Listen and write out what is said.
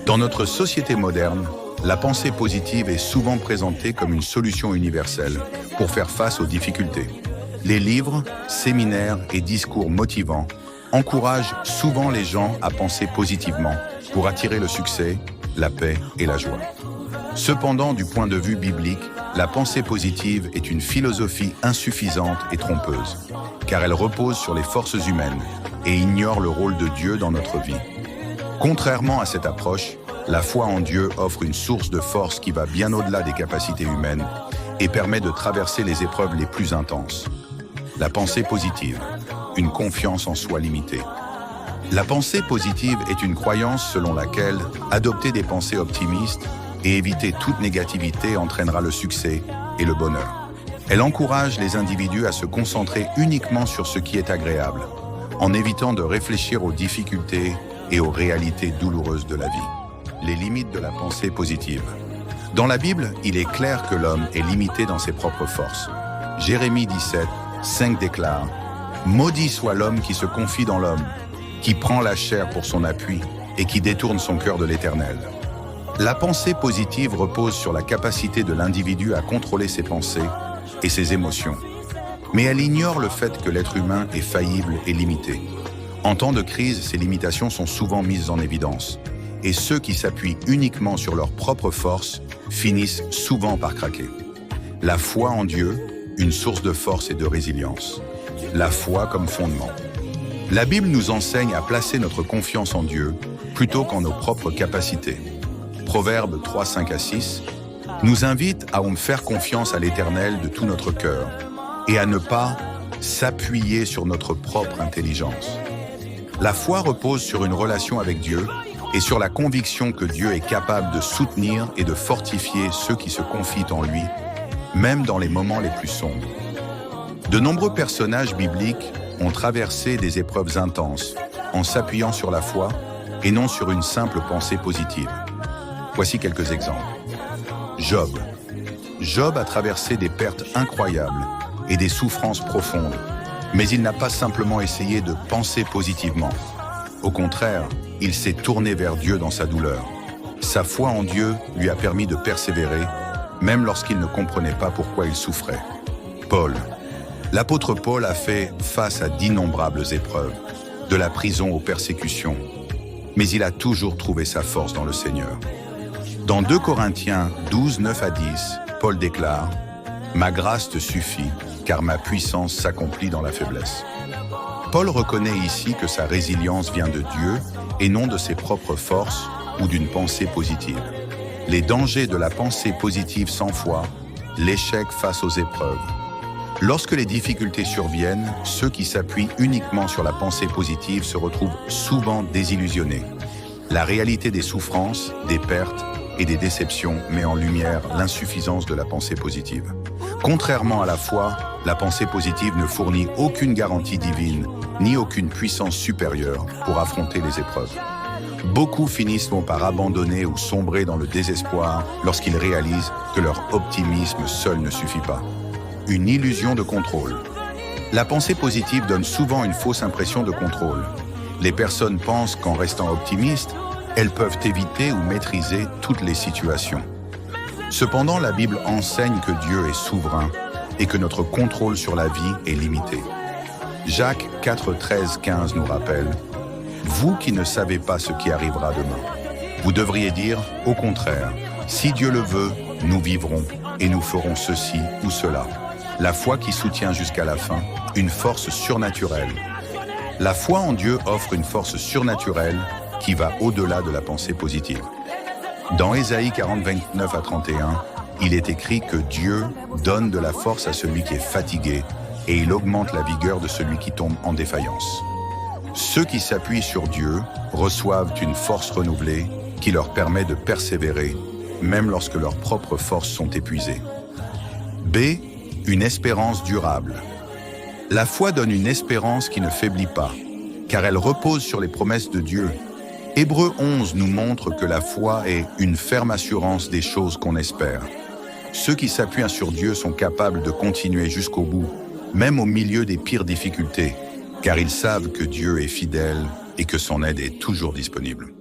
Dans notre société moderne, la pensée positive est souvent présentée comme une solution universelle pour faire face aux difficultés. Les livres, séminaires et discours motivants encouragent souvent les gens à penser positivement pour attirer le succès, la paix et la joie. Cependant, du point de vue biblique, la pensée positive est une philosophie insuffisante et trompeuse, car elle repose sur les forces humaines et ignore le rôle de Dieu dans notre vie. Contrairement à cette approche, la foi en Dieu offre une source de force qui va bien au-delà des capacités humaines et permet de traverser les épreuves les plus intenses. La pensée positive, une confiance en soi limitée. La pensée positive est une croyance selon laquelle adopter des pensées optimistes et éviter toute négativité entraînera le succès et le bonheur. Elle encourage les individus à se concentrer uniquement sur ce qui est agréable, en évitant de réfléchir aux difficultés et aux réalités douloureuses de la vie. Les limites de la pensée positive. Dans la Bible, il est clair que l'homme est limité dans ses propres forces. Jérémie 17, 5 déclare « Maudit soit l'homme qui se confie dans l'homme, qui prend la chair pour son appui et qui détourne son cœur de l'Éternel. » La pensée positive repose sur la capacité de l'individu à contrôler ses pensées et ses émotions. Mais elle ignore le fait que l'être humain est faillible et limité. En temps de crise, ces limitations sont souvent mises en évidence. Et ceux qui s'appuient uniquement sur leurs propres forces finissent souvent par craquer. La foi en Dieu, une source de force et de résilience. La foi comme fondement. La Bible nous enseigne à placer notre confiance en Dieu plutôt qu'en nos propres capacités. Proverbe 3, 5 à 6 nous invite à faire confiance à l'Éternel de tout notre cœur et à ne pas s'appuyer sur notre propre intelligence. La foi repose sur une relation avec Dieu et sur la conviction que Dieu est capable de soutenir et de fortifier ceux qui se confient en lui, même dans les moments les plus sombres. De nombreux personnages bibliques ont traversé des épreuves intenses en s'appuyant sur la foi et non sur une simple pensée positive. Voici quelques exemples. Job. Job a traversé des pertes incroyables et des souffrances profondes, mais il n'a pas simplement essayé de penser positivement. Au contraire, il s'est tourné vers Dieu dans sa douleur. Sa foi en Dieu lui a permis de persévérer, même lorsqu'il ne comprenait pas pourquoi il souffrait. Paul. L'apôtre Paul a fait face à d'innombrables épreuves, de la prison aux persécutions, mais il a toujours trouvé sa force dans le Seigneur. Dans 2 Corinthiens 12, 9 à 10, Paul déclare « Ma grâce te suffit, car ma puissance s'accomplit dans la faiblesse. » Paul reconnaît ici que sa résilience vient de Dieu et non de ses propres forces ou d'une pensée positive. Les dangers de la pensée positive sans foi, l'échec face aux épreuves. Lorsque les difficultés surviennent, ceux qui s'appuient uniquement sur la pensée positive se retrouvent souvent désillusionnés. La réalité des souffrances, des pertes et des déceptions met en lumière l'insuffisance de la pensée positive. Contrairement à la foi, la pensée positive ne fournit aucune garantie divine, ni aucune puissance supérieure pour affronter les épreuves. Beaucoup finissent par abandonner ou sombrer dans le désespoir lorsqu'ils réalisent que leur optimisme seul ne suffit pas. Une illusion de contrôle. La pensée positive donne souvent une fausse impression de contrôle. Les personnes pensent qu'en restant optimistes, elles peuvent éviter ou maîtriser toutes les situations. Cependant, la Bible enseigne que Dieu est souverain et que notre contrôle sur la vie est limité. Jacques 4, 13, 15 nous rappelle « Vous qui ne savez pas ce qui arrivera demain, vous devriez dire, au contraire, si Dieu le veut, nous vivrons et nous ferons ceci ou cela. » La foi qui soutient jusqu'à la fin, une force surnaturelle. La foi en Dieu offre une force surnaturelle qui va au-delà de la pensée positive. Dans Ésaïe 40, 29 à 31, il est écrit que Dieu donne de la force à celui qui est fatigué et il augmente la vigueur de celui qui tombe en défaillance. Ceux qui s'appuient sur Dieu reçoivent une force renouvelée qui leur permet de persévérer, même lorsque leurs propres forces sont épuisées. B. Une espérance durable. La foi donne une espérance qui ne faiblit pas, car elle repose sur les promesses de Dieu. Hébreux 11 nous montre que la foi est une ferme assurance des choses qu'on espère. Ceux qui s'appuient sur Dieu sont capables de continuer jusqu'au bout, même au milieu des pires difficultés, car ils savent que Dieu est fidèle et que son aide est toujours disponible.